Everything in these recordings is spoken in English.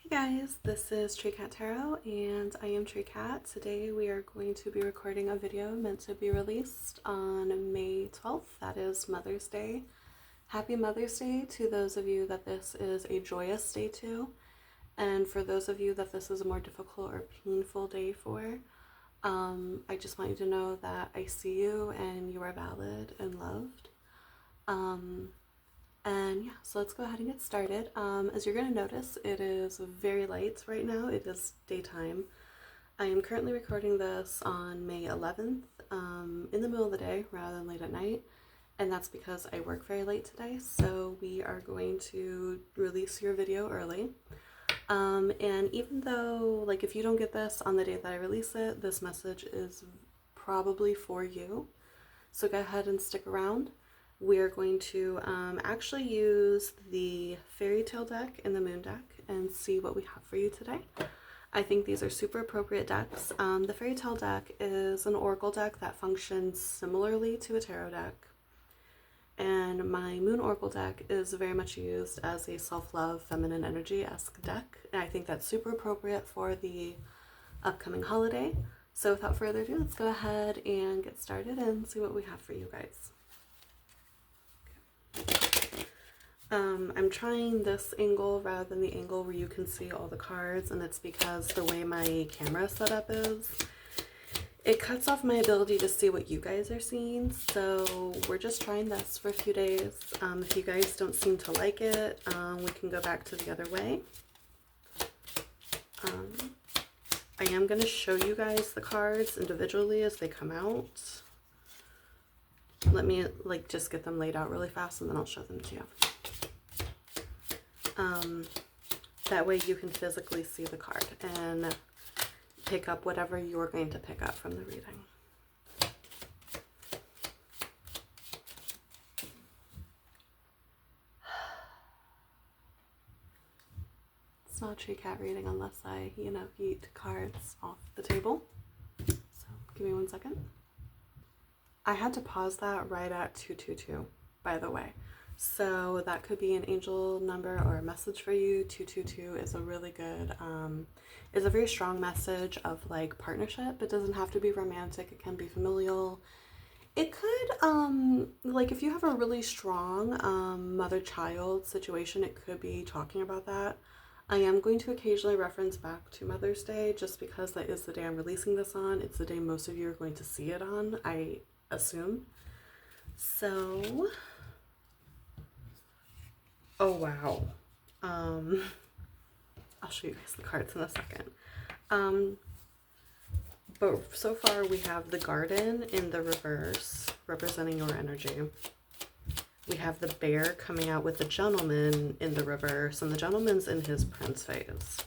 Hey guys, this is Tree Cat Tarot and I am Tree Cat. Today we are going to be recording a video meant to be released on May 12th. That is Mother's Day. Happy Mother's Day to those of you that this is a joyous day to, and for those of you that this is a more difficult or painful day for, I just want you to know that I see you and you are valid and loved. And yeah, so let's go ahead and get started. As you're going to notice, it is very light right now. It is daytime. I am currently recording this on May 11th, in the middle of the day rather than late at night. And that's because I work very late today. So we are going to release your video early. And even though, like, if you don't get this on the day that I release it, this message is probably for you. So go ahead and stick around. We're going to actually use the fairy tale deck and the moon deck and see what we have for you today. I think these are super appropriate decks. The fairy tale deck is an oracle deck that functions similarly to a tarot deck. And my moon oracle deck is very much used as a self-love, feminine energy-esque deck. And I think that's super appropriate for the upcoming holiday. So without further ado, let's go ahead and get started and see what we have for you guys. I'm trying this angle rather than the angle where you can see all the cards, and it's because the way my camera setup is, it cuts off my ability to see what you guys are seeing. So we're just trying this for a few days. If you guys don't seem to like it, we can go back to the other way. I am going to show you guys the cards individually as they come out. Let me just get them laid out really fast and then I'll show them to you. That way you can physically see the card and pick up whatever you're going to pick up from the reading. It's not a Tree Cat reading unless I, yeet cards off the table. So give me 1 second. I had to pause that right at 222, by the way. So that could be an angel number or a message for you. 222 is a really good, is a very strong message of like partnership. It doesn't have to be romantic. It can be familial. It could, like if you have a really strong mother-child situation, it could be talking about that. I am going to occasionally reference back to Mother's Day just because that is the day I'm releasing this on. It's the day most of you are going to see it on, I assume. So, oh wow. I'll show you guys the cards in a second. But so far we have the Garden in the reverse, representing your energy. We have the Bear coming out with the Gentleman in the reverse, and the Gentleman's in his Prince phase.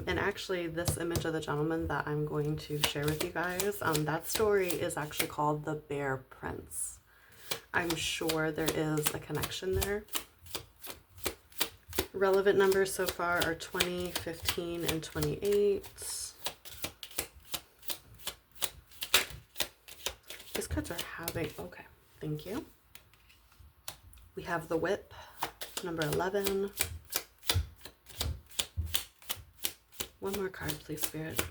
And actually this image of the Gentleman that I'm going to share with you guys, that story is actually called The Bear Prince. I'm sure there is a connection there. Relevant numbers so far are 20, 15, and 28. These cards are having, okay, thank you. We have the Whip, number 11. One more card, please, Spirit.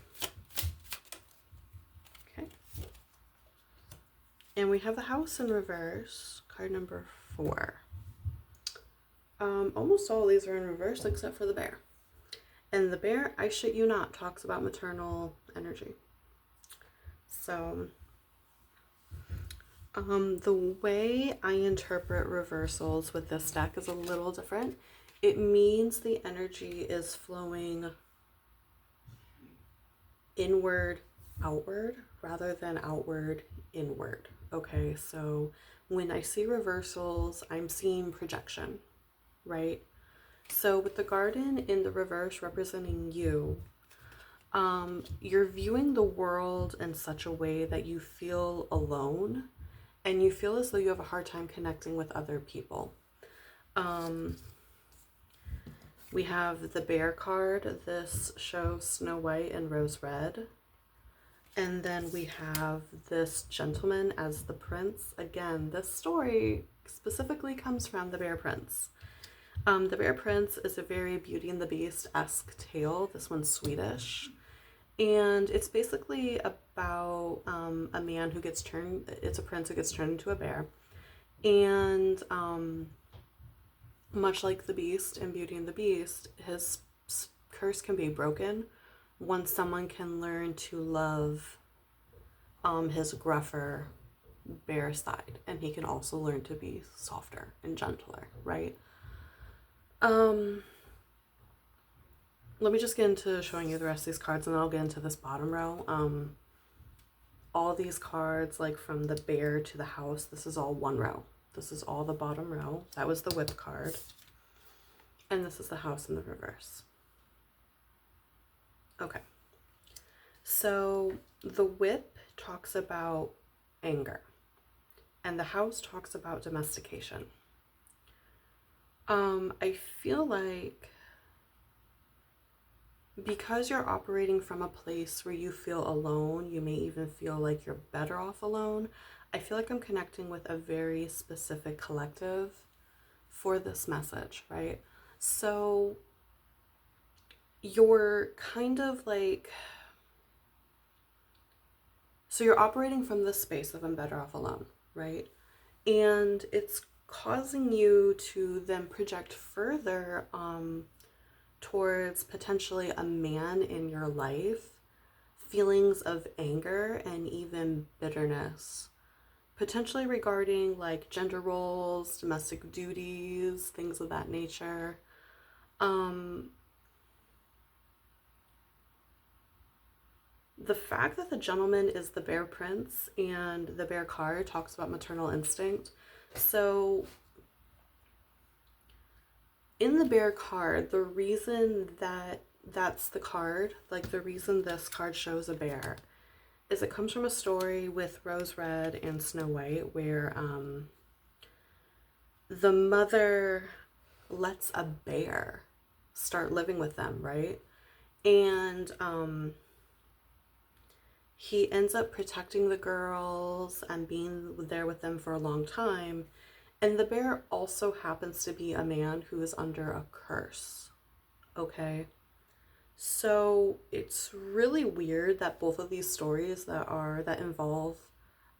Okay. And we have the House in reverse, card number 4. Almost all of these are in reverse except for the Bear. And the Bear, I shit you not, talks about maternal energy. So, the way I interpret reversals with this deck is a little different. It means the energy is flowing inward, outward, rather than outward, inward. Okay, so when I see reversals, I'm seeing projection, right? So with the Garden in the reverse representing you, you're viewing the world in such a way that you feel alone and you feel as though you have a hard time connecting with other people. We have the Bear card. This shows Snow White and Rose Red. And then we have this Gentleman as the Prince. Again, this story specifically comes from the Bear Prince. The Bear Prince is a very Beauty and the Beast-esque tale. This one's Swedish. And it's basically about a man who gets turned, it's a prince who gets turned into a bear. And much like the Beast in Beauty and the Beast, his curse can be broken once someone can learn to love his gruffer bear side. And he can also learn to be softer and gentler, right? Let me just get into showing you the rest of these cards, and then I'll get into this bottom row. All these cards, like from the bear to the house, this is all one row. This is all the bottom row. That was the whip card. And this is the house in the reverse. Okay. So the whip talks about anger, and the house talks about domestication. I feel like because you're operating from a place where you feel alone, you may even feel like you're better off alone. I feel like I'm connecting with a very specific collective for this message, right? So you're kind of like, so you're operating from this space of I'm better off alone, right? And it's causing you to then project further towards potentially a man in your life, feelings of anger and even bitterness, potentially regarding like gender roles, domestic duties, things of that nature. The fact that the gentleman is the Bear Prince and the bear card talks about maternal instinct. So in the bear card, the reason that that's the card, like the reason this card shows a bear, is it comes from a story with Rose Red and Snow White where the mother lets a bear start living with them, right? And he ends up protecting the girls and being there with them for a long time. And the bear also happens to be a man who is under a curse, okay? So it's really weird that both of these stories that involve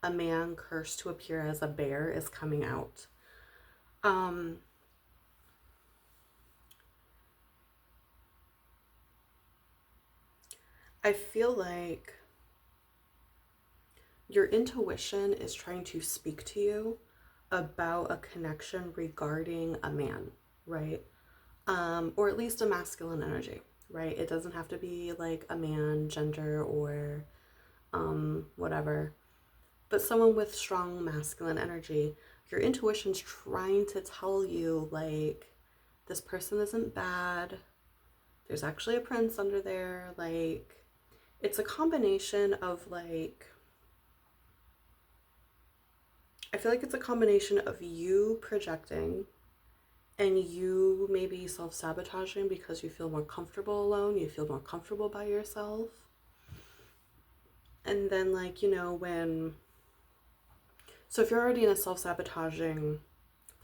a man cursed to appear as a bear is coming out. I feel like your intuition is trying to speak to you about a connection regarding a man, right? Or at least a masculine energy, right? It doesn't have to be like a man, gender, or whatever, but someone with strong masculine energy. Your intuition's trying to tell you like, this person isn't bad. There's actually a prince under there. Like, it's a combination of like, I feel like it's a combination of you projecting and you maybe self-sabotaging because you feel more comfortable alone, you feel more comfortable by yourself. And then like, you know, so if you're already in a self-sabotaging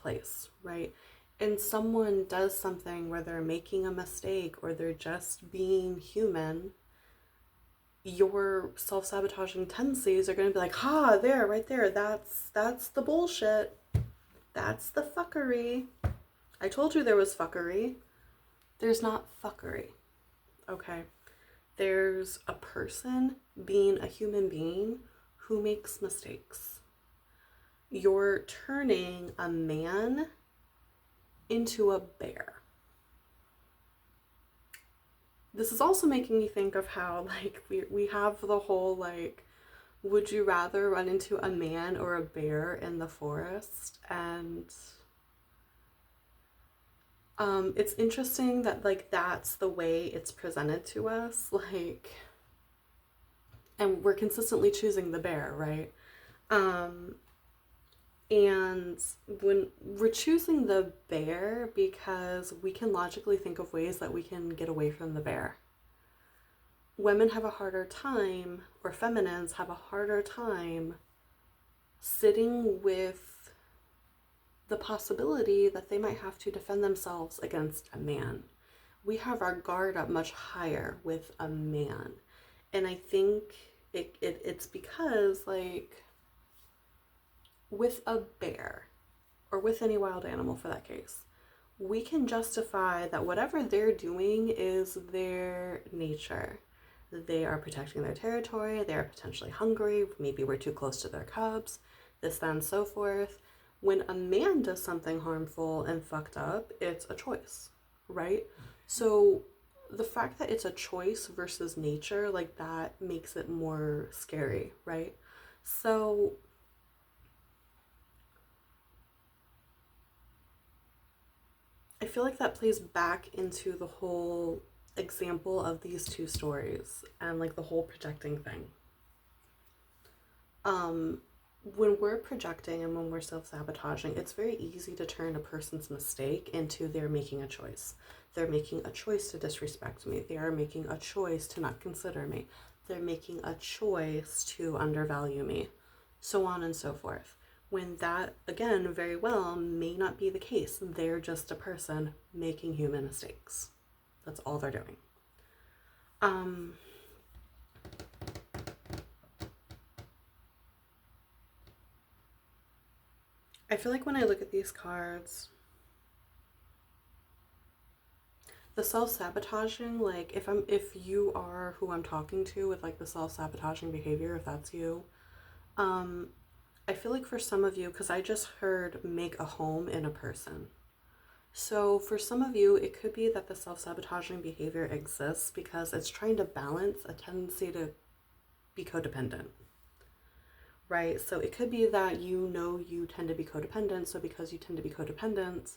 place, right? And someone does something where they're making a mistake or they're just being human, your self-sabotaging tendencies are going to be like, there, right there, that's the bullshit. That's the fuckery. I told you there was fuckery. There's not fuckery, okay? There's a person being a human being who makes mistakes. You're turning a man into a bear. This is also making me think of how like we have the whole like, would you rather run into a man or a bear in the forest? And it's interesting that like that's the way it's presented to us, like, and we're consistently choosing the bear, right? And when we're choosing the bear because we can logically think of ways that we can get away from the bear. Women have a harder time, or feminines have a harder time sitting with the possibility that they might have to defend themselves against a man. We have our guard up much higher with a man. And I think it's because, like, with a bear, or with any wild animal for that case, we can justify that whatever they're doing is their nature. They are protecting their territory, they are potentially hungry, maybe we're too close to their cubs, this, that, and so forth. When a man does something harmful and fucked up, it's a choice, right? So the fact that it's a choice versus nature, like, that makes it more scary, right? So I feel like that plays back into the whole example of these two stories and, like, the whole projecting thing. When we're projecting and when we're self-sabotaging, it's very easy to turn a person's mistake into they're making a choice. They're making a choice to disrespect me. They are making a choice to not consider me. They're making a choice to undervalue me, so on and so forth. When that, again, very well may not be the case. They're just a person making human mistakes. That's all they're doing. I feel like when I look at these cards, the self-sabotaging, like, if you are who I'm talking to with, like, the self-sabotaging behavior, if that's you, I feel like for some of you, because I just heard make a home in a person. So for some of you, it could be that the self-sabotaging behavior exists because it's trying to balance a tendency to be codependent, right? So it could be that you tend to be codependent, so because you tend to be codependent,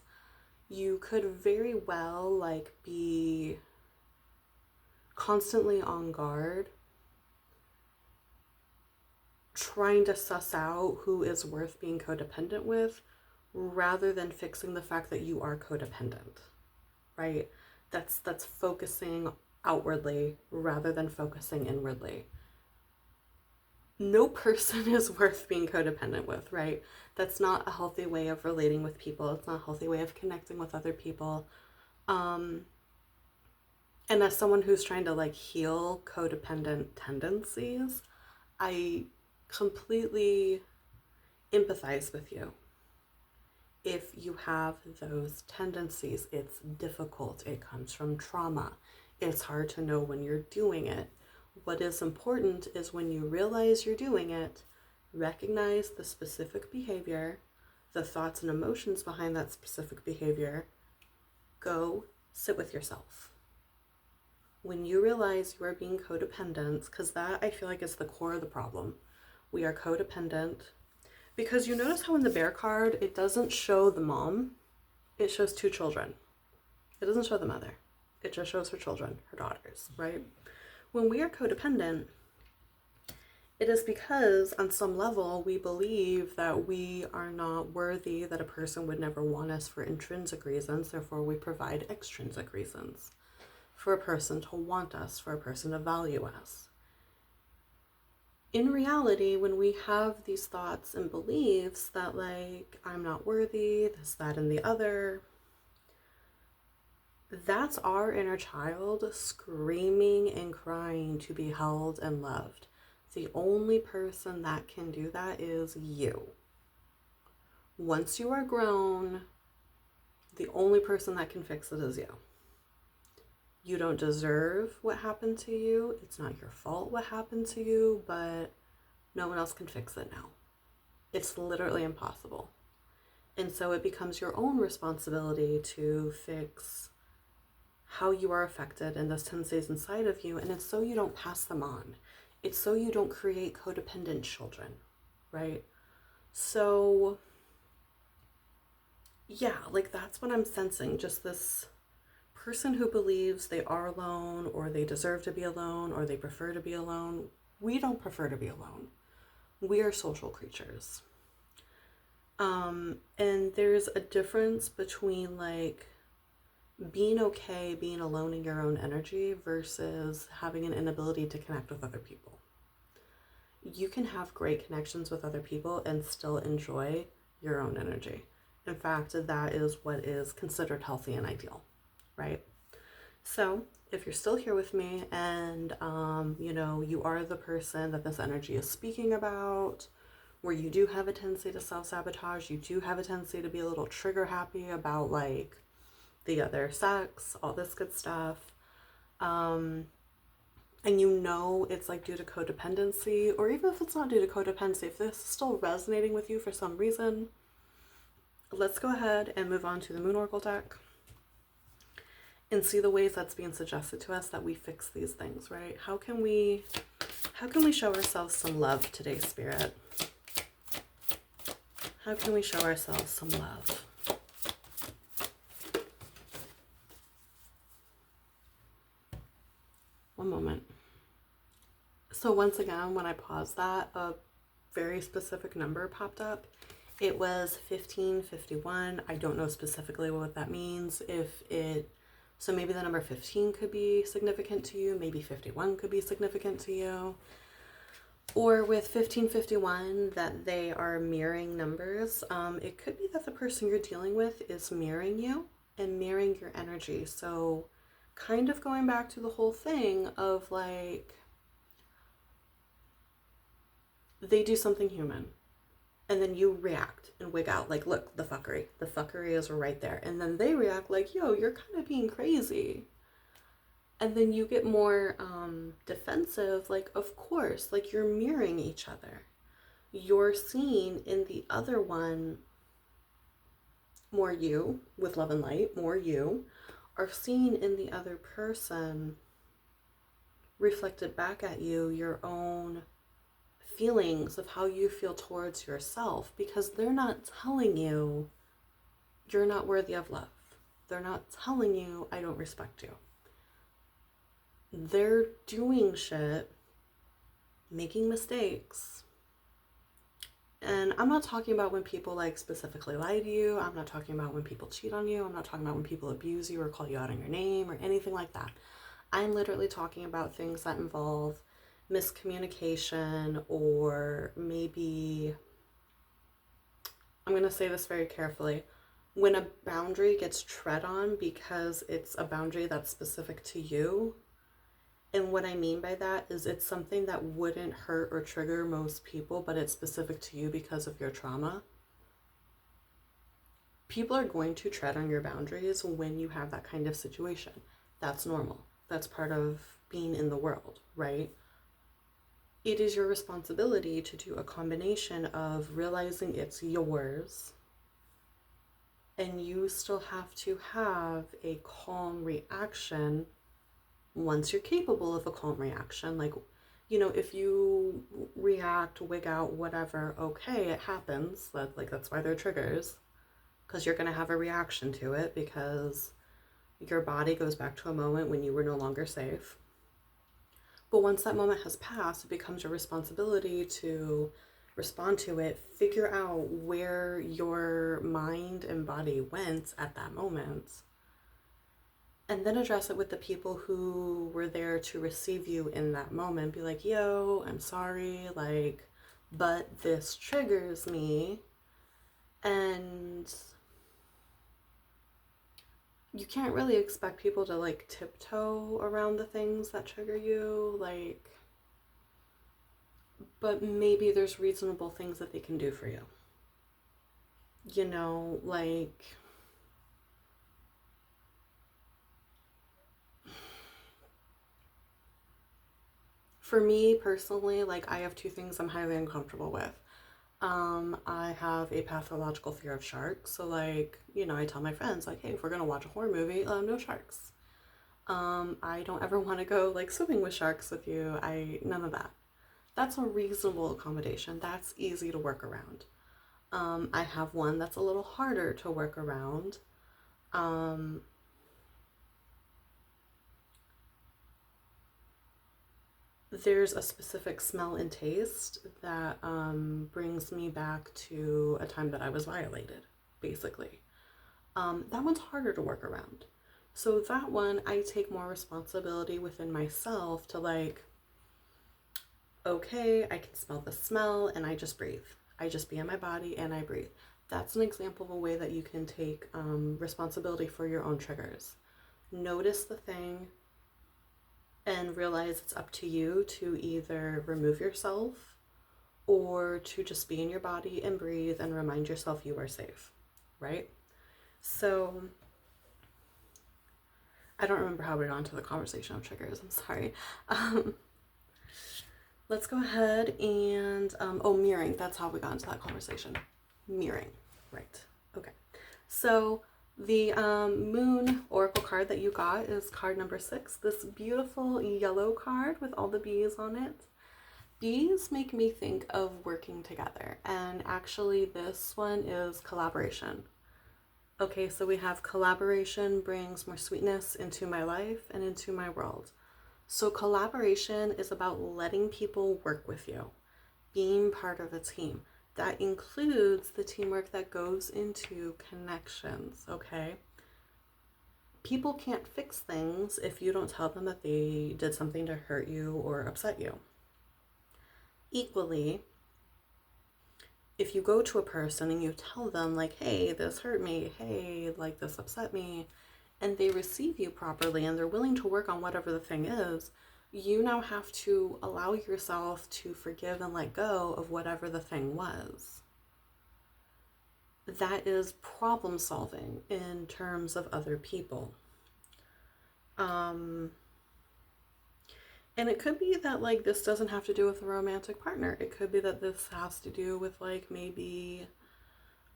you could very well, like, be constantly on guard, trying to suss out who is worth being codependent with, rather than fixing the fact that you are codependent, right? That's focusing outwardly rather than focusing inwardly. No person is worth being codependent with, right? That's not a healthy way of relating with people. It's not a healthy way of connecting with other people. And as someone who's trying to, like, heal codependent tendencies, I completely empathize with you. If you have those tendencies, it's difficult. It comes from trauma. It's hard to know when you're doing it. What is important is when you realize you're doing it, recognize the specific behavior, the thoughts and emotions behind that specific behavior. Go sit with yourself. When you realize you are being codependent, because that, I feel like, is the core of the problem. We are codependent. Because you notice how in the bear card, it doesn't show the mom. It shows two children. It doesn't show the mother. It just shows her children, her daughters, right? When we are codependent, it is because on some level we believe that we are not worthy, that a person would never want us for intrinsic reasons, therefore we provide extrinsic reasons for a person to want us, for a person to value us. In reality, when we have these thoughts and beliefs that, like, I'm not worthy, this, that, and the other, that's our inner child screaming and crying to be held and loved. The only person that can do that is you. Once you are grown, the only person that can fix it is you. You don't deserve what happened to you. It's not your fault what happened to you, but no one else can fix it now. It's literally impossible. And so it becomes your own responsibility to fix how you are affected and those tendencies inside of you. And it's so you don't pass them on. It's so you don't create codependent children, right? So yeah, like, that's what I'm sensing. Just this person who believes they are alone, or they deserve to be alone, or they prefer to be alone. We don't prefer to be alone. We are social creatures. And there's a difference between, like, being okay being alone in your own energy versus having an inability to connect with other people. You can have great connections with other people and still enjoy your own energy. In fact, that is what is considered healthy and ideal, right? So if you're still here with me and, you are the person that this energy is speaking about, where you do have a tendency to self-sabotage, you do have a tendency to be a little trigger happy about like the other sex, all this good stuff, and it's like due to codependency, or even if it's not due to codependency, if this is still resonating with you for some reason, let's go ahead and move on to the Moon Oracle deck and see the ways that's being suggested to us that we fix these things, right? How can we show ourselves some love today, Spirit? How can we show ourselves some love? One moment. So once again, when I paused that, a very specific number popped up. It was 1551. I don't know specifically what that means. So maybe the number 15 could be significant to you. Maybe 51 could be significant to you. Or with 1551, that they are mirroring numbers. It could be that the person you're dealing with is mirroring you and mirroring your energy. So kind of going back to the whole thing of like, they do something human and then you react and wig out like, look, the fuckery is right there. And then they react like, yo, you're kind of being crazy. And then you get more defensive, like, of course, like you're mirroring each other. You're seeing in the other one more you, with love and light, more you are seeing in the other person reflected back at you your own feelings of how you feel towards yourself, because they're not telling you you're not worthy of love. They're not telling you I don't respect you. They're doing shit, making mistakes. And I'm not talking about when people like specifically lie to you. I'm not talking about when people cheat on you. I'm not talking about when people abuse you or call you out on your name or anything like that. I'm literally talking about things that involve miscommunication, or maybe, I'm going to say this very carefully, when a boundary gets tread on because it's a boundary that's specific to you. And what I mean by that is it's something that wouldn't hurt or trigger most people, but it's specific to you because of your trauma. People are going to tread on your boundaries when you have that kind of situation. That's normal. That's part of being in the world, right? It is your responsibility to do a combination of realizing it's yours, and you still have to have a calm reaction once you're capable of a calm reaction. Like, if you react, wig out, whatever, okay, it happens. That's why they're triggers, because you're going to have a reaction to it, because your body goes back to a moment when you were no longer safe. But once that moment has passed, it becomes your responsibility to respond to it, figure out where your mind and body went at that moment, and then address it with the people who were there to receive you in that moment. Be like, yo, I'm sorry, like, but this triggers me. And you can't really expect people to like tiptoe around the things that trigger you, like, but maybe there's reasonable things that they can do for you. Like, for me personally, like, I have two things I'm highly uncomfortable with. I have a pathological fear of sharks. So like, I tell my friends like, hey, if we're going to watch a horror movie, no sharks. I don't ever want to go like swimming with sharks with you. None of that. That's a reasonable accommodation. That's easy to work around. I have one that's a little harder to work around. There's a specific smell and taste that brings me back to a time that I was violated, basically. That one's harder to work around. So that one, I take more responsibility within myself to like, okay, I can smell the smell and I just breathe. I just be in my body and I breathe. That's an example of a way that you can take responsibility for your own triggers. Notice the thing and realize it's up to you to either remove yourself or to just be in your body and breathe and remind yourself you are safe, right? So I don't remember how we got into the conversation of triggers. I'm sorry. Let's go ahead and, mirroring. That's how we got into that conversation. Mirroring, right. Okay. So the moon oracle card that you got is card number 6. This beautiful yellow card with all the bees on it. Bees make me think of working together, and actually this one is collaboration. Okay, so we have collaboration brings more sweetness into my life and into my world. So collaboration is about letting people work with you, being part of a team. That includes the teamwork that goes into connections, okay? People can't fix things if you don't tell them that they did something to hurt you or upset you. Equally, if you go to a person and you tell them like, hey, this hurt me, hey, like this upset me, and they receive you properly and they're willing to work on whatever the thing is, you now have to allow yourself to forgive and let go of whatever the thing was. That is problem solving in terms of other people. And it could be that like this doesn't have to do with a romantic partner. It could be that this has to do with like maybe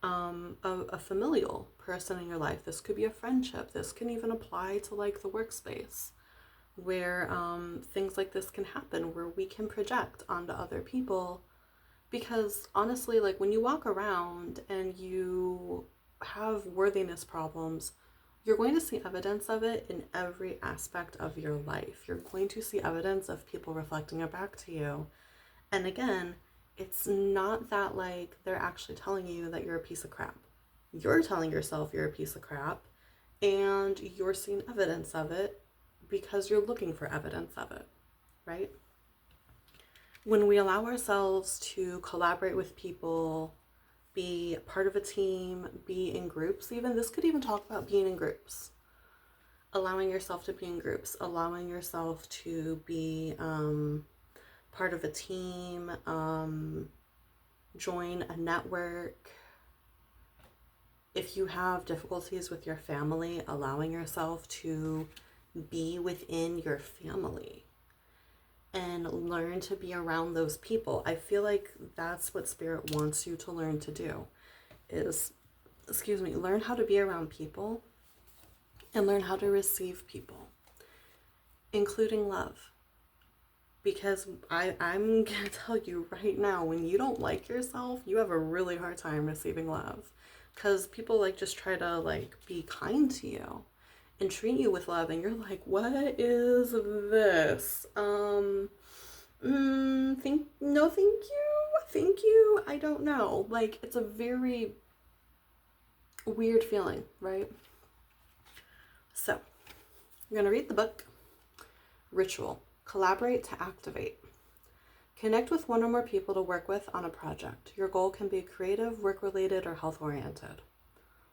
a familial person in your life. This could be a friendship. This can even apply to like the workspace, where things like this can happen, where we can project onto other people. Because honestly, like when you walk around and you have worthiness problems, you're going to see evidence of it in every aspect of your life. You're going to see evidence of people reflecting it back to you. And again, it's not that like they're actually telling you that you're a piece of crap. You're telling yourself you're a piece of crap, and you're seeing evidence of it because you're looking for evidence of it, right? When we allow ourselves to collaborate with people, be part of a team, be in groups, even this could even talk about being in groups. Allowing yourself to be in groups, allowing yourself to be part of a team, join a network. If you have difficulties with your family, allowing yourself to be within your family and learn to be around those people. I feel like that's what Spirit wants you to learn to do is, learn how to be around people and learn how to receive people, including love. Because I'm gonna tell you right now, when you don't like yourself, you have a really hard time receiving love, because people like just try to like be kind to you and treat you with love, and you're like, what is this? Thank you, I don't know. Like, it's a very weird feeling, right? So, I'm gonna read the book. Ritual. Collaborate to activate. Connect with one or more people to work with on a project. Your goal can be creative, work-related, or health-oriented.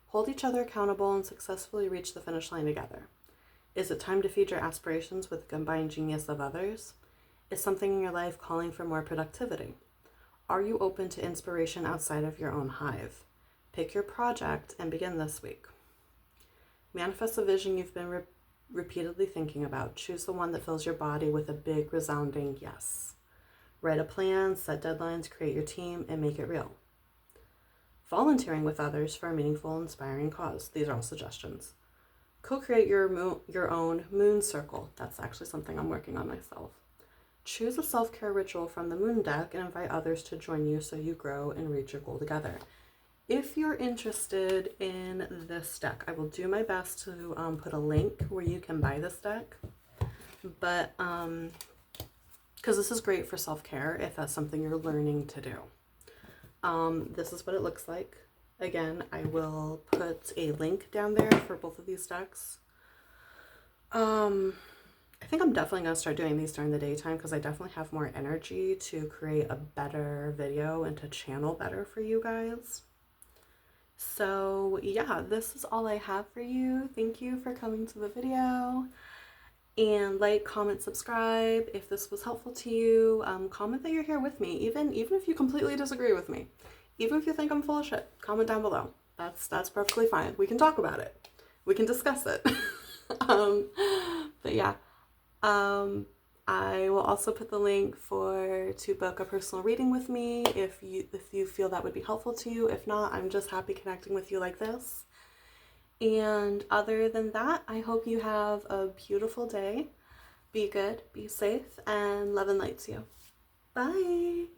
Hold each other accountable and successfully reach the finish line together. Is it time to feed your aspirations with the combined genius of others? Is something in your life calling for more productivity? Are you open to inspiration outside of your own hive? Pick your project and begin this week. Manifest a vision you've been repeatedly thinking about. Choose the one that fills your body with a big, resounding yes. Write a plan, set deadlines, create your team, and make it real. Volunteering with others for a meaningful, inspiring cause. These are all suggestions. Co-create your own moon circle. That's actually something I'm working on myself. Choose a self-care ritual from the moon deck and invite others to join you so you grow and reach your goal together. If you're interested in this deck, I will do my best to put a link where you can buy this deck. But, because this is great for self-care if that's something you're learning to do. This is what it looks like. Again, I will put a link down there for both of these decks. I think I'm definitely going to start doing these during the daytime because I definitely have more energy to create a better video and to channel better for you guys. So yeah, this is all I have for you. Thank you for coming to the video. And like, comment, subscribe if this was helpful to you. Comment that you're here with me, even if you completely disagree with me. Even if you think I'm full of shit, comment down below. That's perfectly fine. We can talk about it. We can discuss it. um, but yeah, I will also put the link to book a personal reading with me if you feel that would be helpful to you. If not, I'm just happy connecting with you like this. And other than that, I hope you have a beautiful day. Be good, be safe, and love and light to you. Bye!